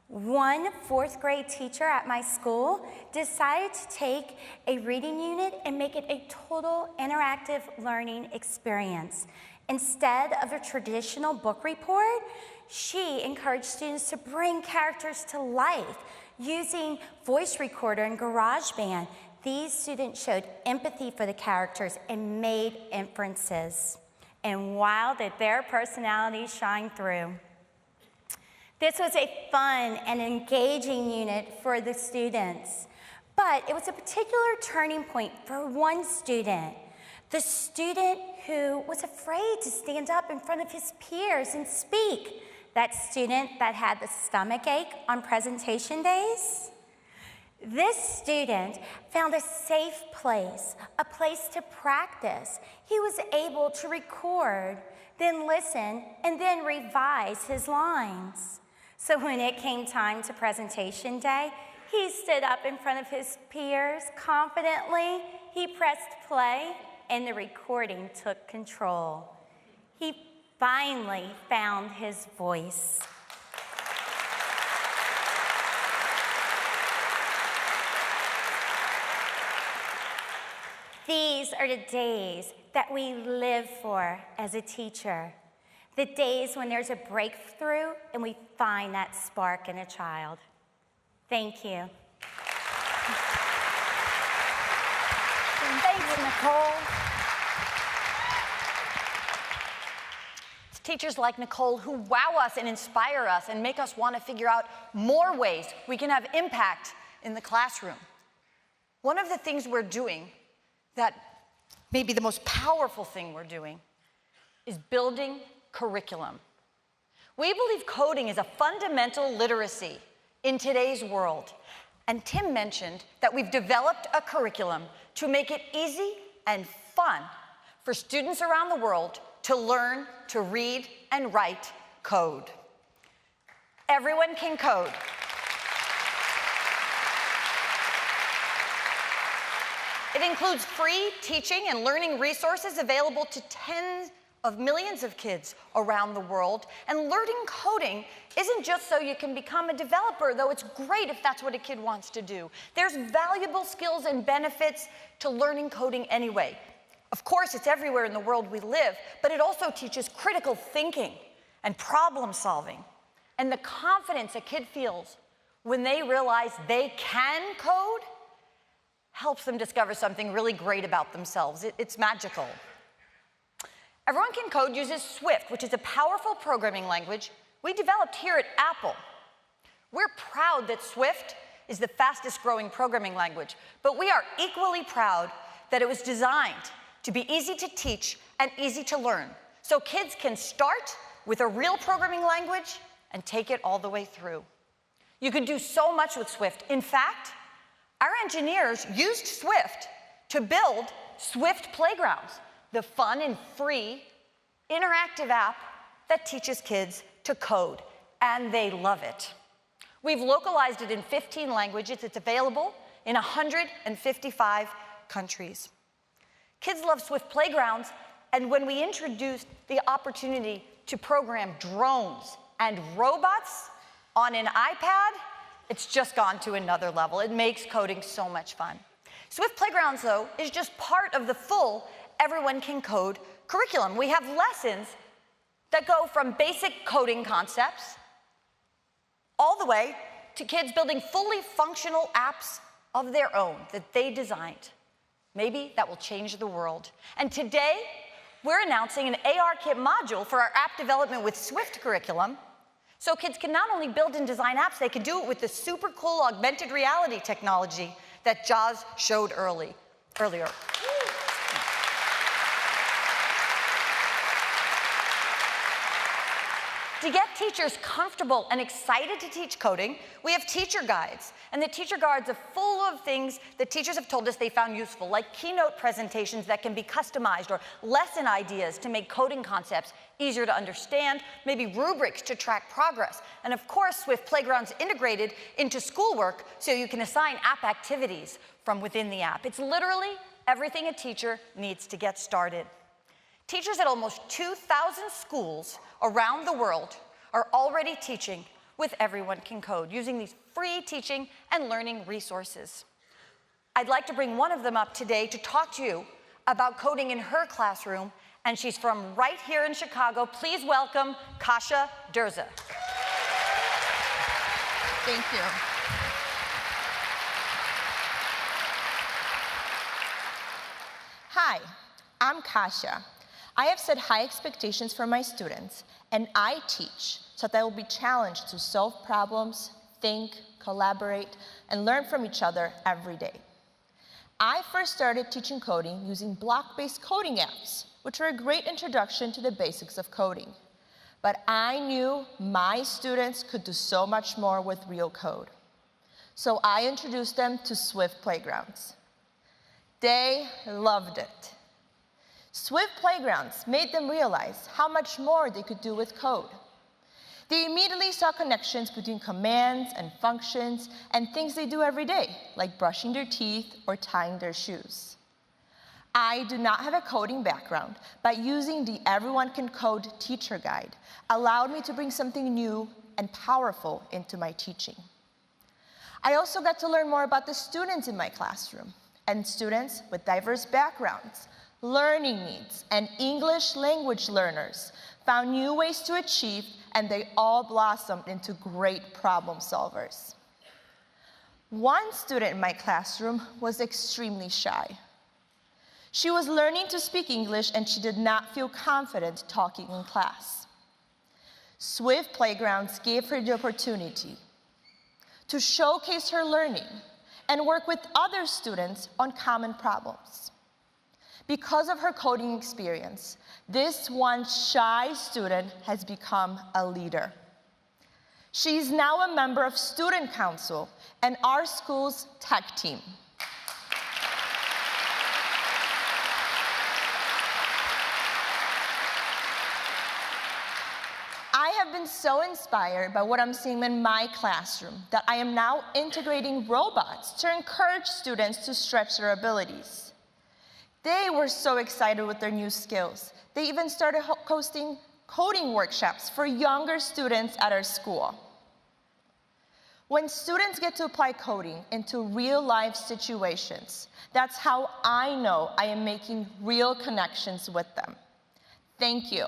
One fourth grade teacher at my school decided to take a reading unit and make it a total interactive learning experience. Instead of a traditional book report, she encouraged students to bring characters to life using voice recorder and GarageBand. These students showed empathy for the characters and made inferences. And wow, did their personalities shine through. This was a fun and engaging unit for the students, but it was a particular turning point for one student. The student who was afraid to stand up in front of his peers and speak. That student that had the stomach ache on presentation days. This student found a safe place, a place to practice. He was able to record, then listen, and then revise his lines. So when it came time to presentation day, he stood up in front of his peers confidently. He pressed play, and the recording took control. He finally found his voice. These are the days that we live for as a teacher. The days when there's a breakthrough and we find that spark in a child. Thank you. Thanks, Nicole. It's teachers like Nicole who wow us and inspire us and make us want to figure out more ways we can have impact in the classroom. one of the things we're doing that maybe the most powerful thing we're doing is building curriculum. We believe coding is a fundamental literacy in today's world. And Tim mentioned that we've developed a curriculum to make it easy and fun for students around the world to learn to read and write code. Everyone can code. It includes free teaching and learning resources available to tens of millions of kids around the world. And learning coding isn't just so you can become a developer, though it's great if that's what a kid wants to do. There's valuable skills and benefits to learning coding anyway. Of course, it's everywhere in the world we live, but it also teaches critical thinking and problem solving. And the confidence a kid feels when they realize they can code helps them discover something really great about themselves. It's magical. Everyone Can Code uses Swift, which is a powerful programming language we developed here at Apple. We're proud that Swift is the fastest growing programming language, but we are equally proud that it was designed to be easy to teach and easy to learn, so kids can start with a real programming language and take it all the way through. You can do so much with Swift. In fact, our engineers used Swift to build Swift Playgrounds, the fun and free interactive app that teaches kids to code, and they love it. We've localized it in 15 languages. It's available in 155 countries. Kids love Swift Playgrounds, and when we introduced the opportunity to program drones and robots on an iPad, it's just gone to another level. It makes coding so much fun. Swift Playgrounds, though, is just part of the full Everyone Can Code curriculum. We have lessons that go from basic coding concepts all the way to kids building fully functional apps of their own that they designed. Maybe that will change the world. And today, we're announcing an ARKit module for our app development with Swift curriculum, so kids can not only build and design apps, they can do it with the super cool augmented reality technology that Joz showed earlier. To get teachers comfortable and excited to teach coding, we have teacher guides. And the teacher guides are full of things that teachers have told us they found useful, like keynote presentations that can be customized, or lesson ideas to make coding concepts easier to understand, maybe rubrics to track progress. And of course, Swift Playground's integrated into schoolwork so you can assign app activities from within the app. It's literally everything a teacher needs to get started. Teachers at almost 2,000 schools around the world are already teaching with Everyone Can Code, using these free teaching and learning resources. I'd like to bring one of them up today to talk to you about coding in her classroom, and she's from right here in Chicago. Please welcome Kasia Durza. Thank you. Hi, I'm Kasia. I have set high expectations for my students, and I teach so that they will be challenged to solve problems, think, collaborate, and learn from each other every day. I first started teaching coding using block-based coding apps, which were a great introduction to the basics of coding. But I knew my students could do so much more with real code. So I introduced them to Swift Playgrounds. They loved it. Swift Playgrounds made them realize how much more they could do with code. They immediately saw connections between commands and functions and things they do every day, like brushing their teeth or tying their shoes. I do not have a coding background, but using the Everyone Can Code teacher guide allowed me to bring something new and powerful into my teaching. I also got to learn more about the students in my classroom, and students with diverse backgrounds, learning needs, and English language learners found new ways to achieve, and they all blossomed into great problem solvers. One student in my classroom was extremely shy. She was learning to speak English, and she did not feel confident talking in class. Swift Playgrounds gave her the opportunity to showcase her learning and work with other students on common problems. Because of her coding experience, this once shy student has become a leader. She is now a member of Student Council and our school's tech team. I have been so inspired by what I'm seeing in my classroom that I am now integrating robots to encourage students to stretch their abilities. They were so excited with their new skills. They even started hosting coding workshops for younger students at our school. When students get to apply coding into real-life situations, that's how I know I am making real connections with them. Thank you.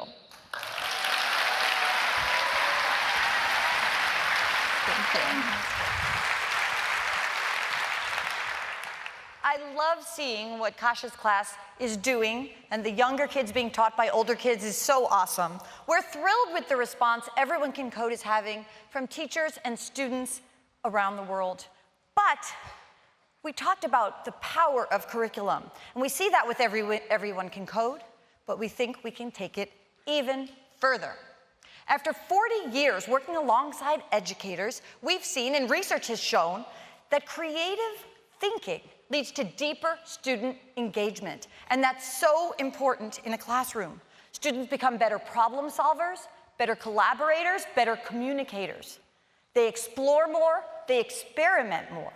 I love seeing what Kasha's class is doing, and the younger kids being taught by older kids is so awesome. We're thrilled with the response Everyone Can Code is having from teachers and students around the world. But we talked about the power of curriculum, and we see that with Everyone Can Code, but we think we can take it even further. After 40 years working alongside educators, we've seen, and research has shown, that creative thinking leads to deeper student engagement. And that's so important in a classroom. Students become better problem solvers, better collaborators, better communicators. They explore more, they experiment more.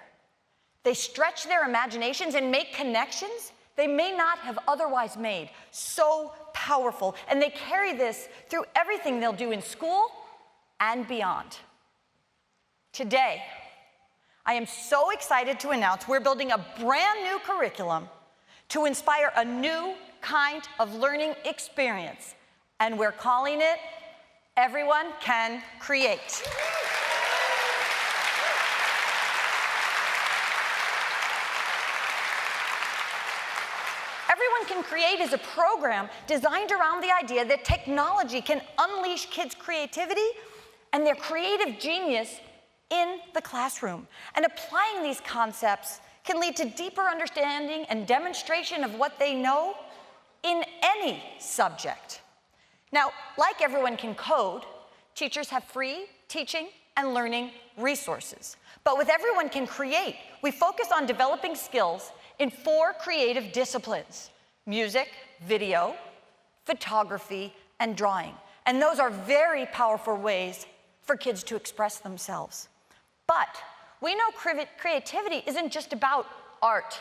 They stretch their imaginations and make connections they may not have otherwise made. So powerful. And they carry this through everything they'll do in school and beyond. Today, I am so excited to announce we're building a brand new curriculum to inspire a new kind of learning experience. And we're calling it Everyone Can Create. Everyone Can Create is a program designed around the idea that technology can unleash kids' creativity and their creative genius in the classroom. And applying these concepts can lead to deeper understanding and demonstration of what they know in any subject. Now, like Everyone Can Code, teachers have free teaching and learning resources. But with Everyone Can Create, we focus on developing skills in 4 creative disciplines: music, video, photography, and drawing. And those are very powerful ways for kids to express themselves. But we know creativity isn't just about art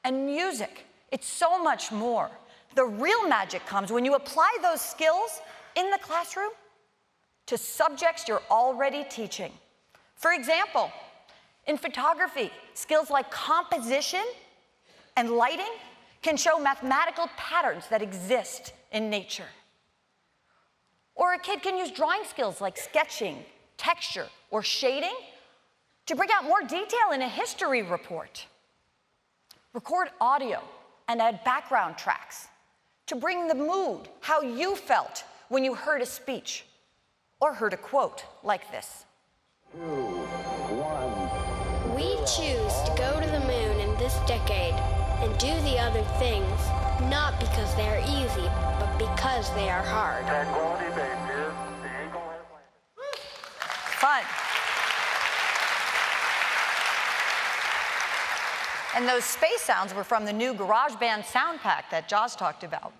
and music. It's so much more. The real magic comes when you apply those skills in the classroom to subjects you're already teaching. For example, in photography, skills like composition and lighting can show mathematical patterns that exist in nature. Or a kid can use drawing skills like sketching, texture, or shading to bring out more detail in a history report. Record audio and add background tracks to bring the mood, how you felt when you heard a speech or heard a quote like this. 2, 1. We choose to go to the moon in this decade and do the other things, not because they are easy, but because they are hard. Tranquility Base here. The Eagle has landed. Fun. And those space sounds were from the new GarageBand sound pack that Jaws talked about.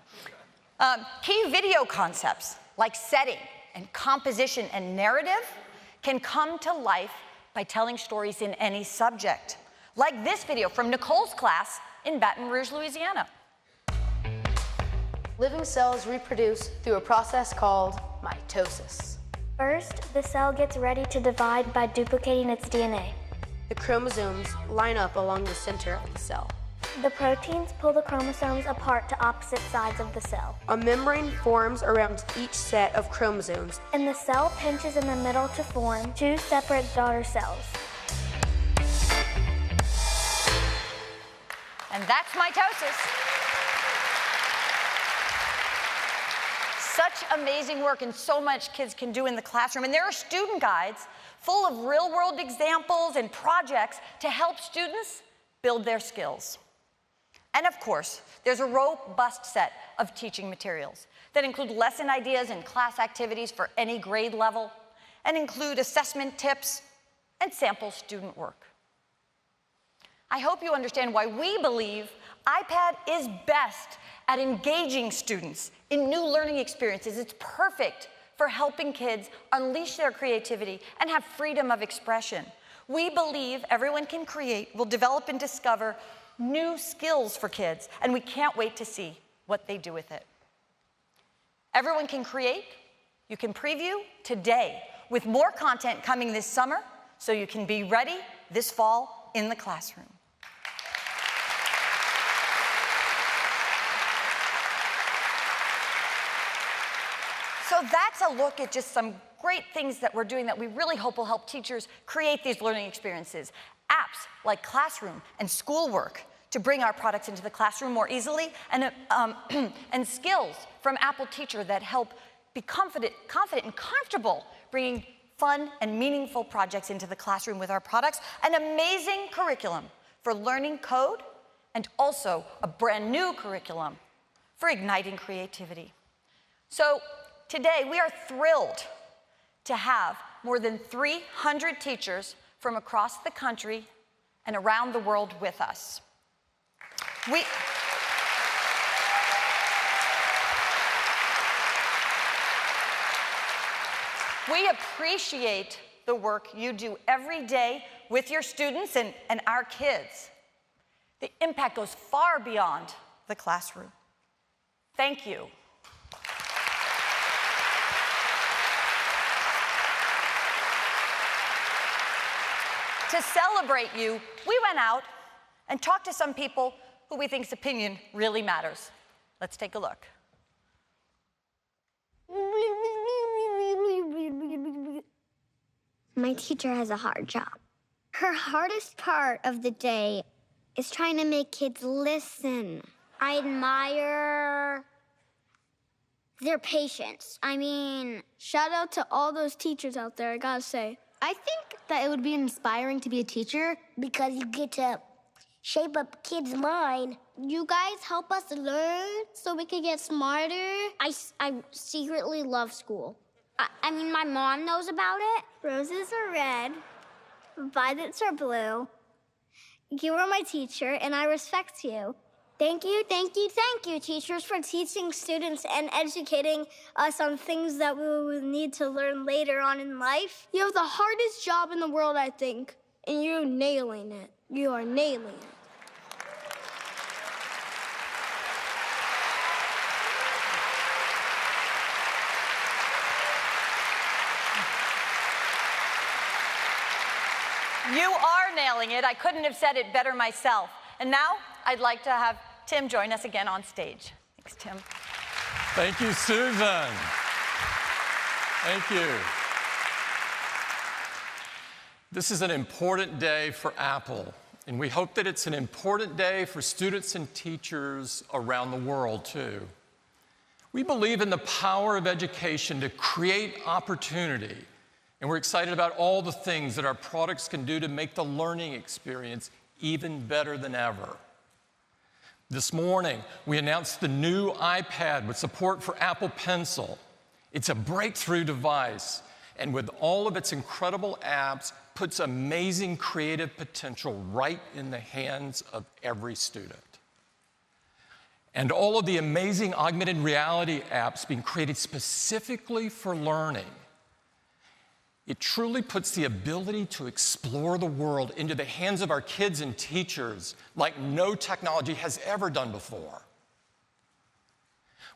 Key video concepts like setting and composition and narrative can come to life by telling stories in any subject. Like this video from Nicole's class in Baton Rouge, Louisiana. Living cells reproduce through a process called mitosis. First, the cell gets ready to divide by duplicating its DNA. The chromosomes line up along the center of the cell. The proteins pull the chromosomes apart to opposite sides of the cell. A membrane forms around each set of chromosomes, and the cell pinches in the middle to form 2 separate daughter cells. And that's mitosis. Such amazing work and so much kids can do in the classroom. And there are student guides full of real-world examples and projects to help students build their skills. And of course, there's a robust set of teaching materials that include lesson ideas and class activities for any grade level, and include assessment tips and sample student work. I hope you understand why we believe iPad is best at engaging students in new learning experiences. It's perfect for helping kids unleash their creativity and have freedom of expression. We believe Everyone Can Create will develop and discover new skills for kids, and we can't wait to see what they do with it. Everyone Can Create, you can preview today with more content coming this summer so you can be ready this fall in the classroom. So that's a look at just some great things that we're doing that we really hope will help teachers create these learning experiences. Apps like Classroom and Schoolwork to bring our products into the classroom more easily, and skills from Apple Teacher that help be confident and comfortable bringing fun and meaningful projects into the classroom with our products. An amazing curriculum for learning code, and also a brand new curriculum for igniting creativity. So today, we are thrilled to have more than 300 teachers from across the country and around the world with us. We appreciate the work you do every day with your students and our kids. The impact goes far beyond the classroom. Thank you. To celebrate you, we went out and talked to some people who we think's opinion really matters. Let's take a look. My teacher has a hard job. Her hardest part of the day is trying to make kids listen. I admire their patience. Shout out to all those teachers out there, I gotta say. I think that it would be inspiring to be a teacher Because you get to shape up kids' mind. You guys help us learn so we can get smarter. I secretly love school. My mom knows about it. Roses are red, violets are blue. You are my teacher, and I respect you. Thank you, teachers, for teaching students and educating us on things that we will need to learn later on in life. You have the hardest job in the world, I think, and you're nailing it. You are nailing it. You are nailing it. I couldn't have said it better myself. And now I'd like to have Tim join us again on stage. Thanks, Tim. Thank you, Susan. Thank you. This is an important day for Apple, and we hope that it's an important day for students and teachers around the world, too. We believe in the power of education to create opportunity, and we're excited about all the things that our products can do to make the learning experience even better than ever. This morning, we announced the new iPad with support for Apple Pencil. It's a breakthrough device, and with all of its incredible apps, puts amazing creative potential right in the hands of every student. And all of the amazing augmented reality apps being created specifically for learning. It truly puts the ability to explore the world into the hands of our kids and teachers like no technology has ever done before.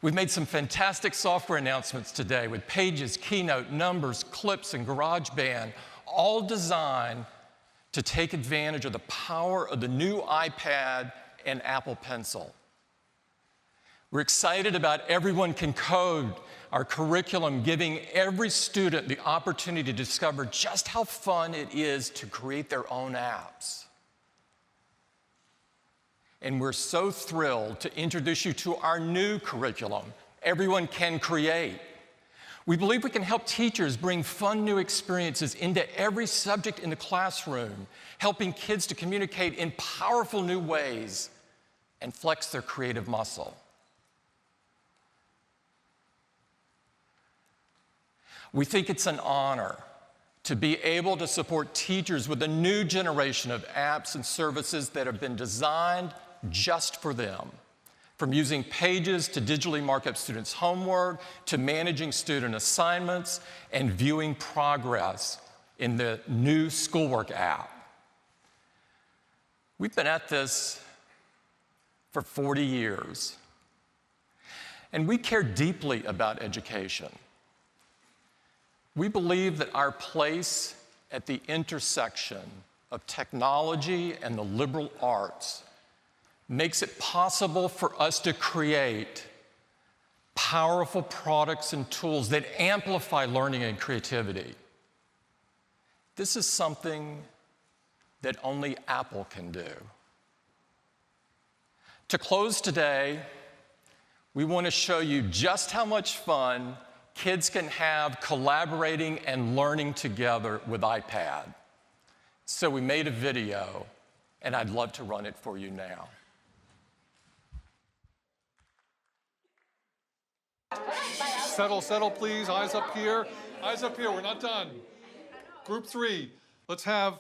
We've made some fantastic software announcements today with Pages, Keynote, Numbers, Clips, and GarageBand, all designed to take advantage of the power of the new iPad and Apple Pencil. We're excited about Everyone Can Code, our curriculum giving every student the opportunity to discover just how fun it is to create their own apps. And we're so thrilled to introduce you to our new curriculum, Everyone Can Create, We believe we can help teachers bring fun new experiences into every subject in the classroom, helping kids to communicate in powerful new ways and flex their creative muscle. We think it's an honor to be able to support teachers with a new generation of apps and services that have been designed just for them. From using Pages to digitally mark up students' homework, to managing student assignments, and viewing progress in the new schoolwork app. We've been at this for 40 years, and we care deeply about education. We believe that our place at the intersection of technology and the liberal arts makes it possible for us to create powerful products and tools that amplify learning and creativity. This is something that only Apple can do. To close today, we want to show you just how much fun kids can have collaborating and learning together with iPad. So we made a video, and I'd love to run it for you now. Settle, please. Eyes up here. Eyes up here. We're not done. Group 3. Let's have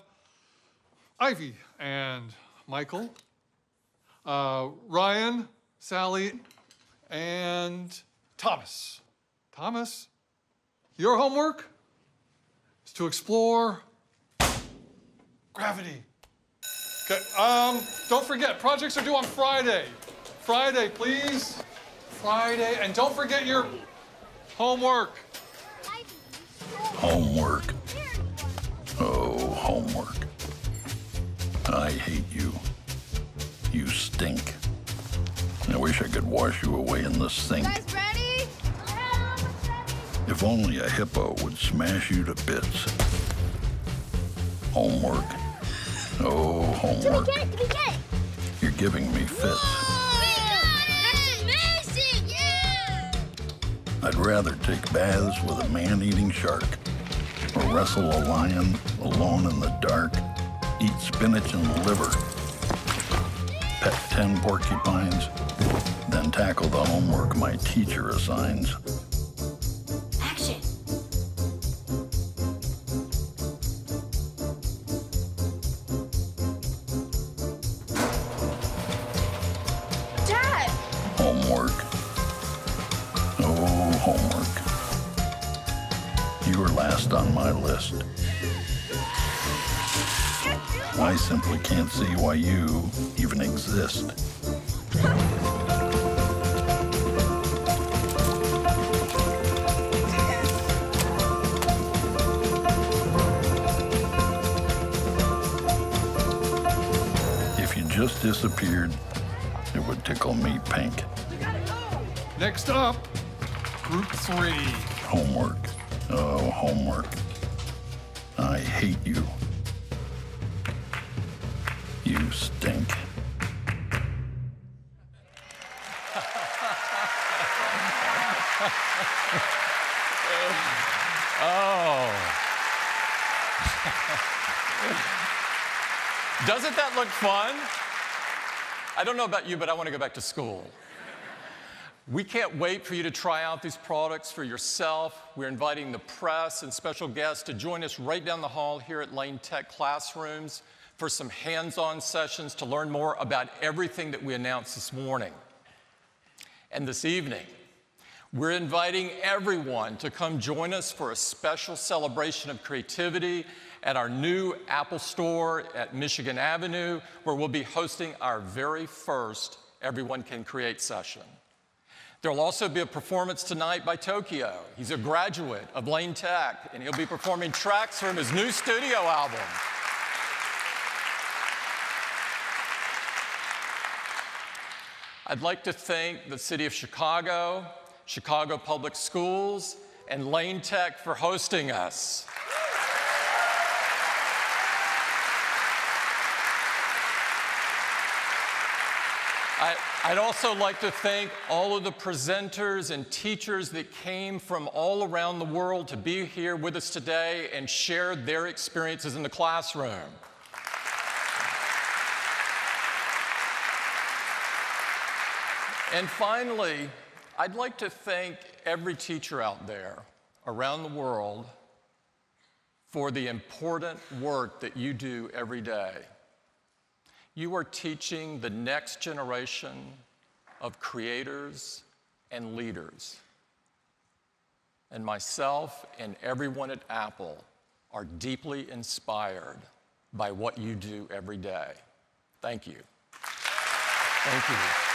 Ivy and Michael, Ryan, Sally, and Thomas. Thomas, your homework is to explore gravity. Okay. Don't forget, projects are due on Friday. Friday, please. Friday, and don't forget your homework. Homework. Oh, homework. I hate you. You stink. I wish I could wash you away in the sink. Guys ready? If only a hippo would smash you to bits. Homework. Oh, homework. Did we get it? You're giving me fits. I'd rather take baths with a man-eating shark, or wrestle a lion alone in the dark, eat spinach and liver, pet 10 porcupines, then tackle the homework my teacher assigns. Action. Dad! Homework. Oh, homework. You were last on my list. I simply can't see why you even exist. If you just disappeared, it would tickle me pink. Next up, Group 3. Homework. Oh, homework. I hate you. You stink. Oh. Doesn't that look fun? I don't know about you, but I want to go back to school. We can't wait for you to try out these products for yourself. We're inviting the press and special guests to join us right down the hall here at Lane Tech Classrooms for some hands-on sessions to learn more about everything that we announced this morning. And this evening, we're inviting everyone to come join us for a special celebration of creativity at our new Apple store at Michigan Avenue, where we'll be hosting our very first Everyone Can Create session. There will also be a performance tonight by Tokyo. He's a graduate of Lane Tech, and he'll be performing tracks from his new studio album. I'd like to thank the City of Chicago, Chicago Public Schools, and Lane Tech for hosting us. I'd also like to thank all of the presenters and teachers that came from all around the world to be here with us today and share their experiences in the classroom. And finally, I'd like to thank every teacher out there around the world for the important work that you do every day. You are teaching the next generation of creators and leaders. And myself and everyone at Apple are deeply inspired by what you do every day. Thank you. Thank you.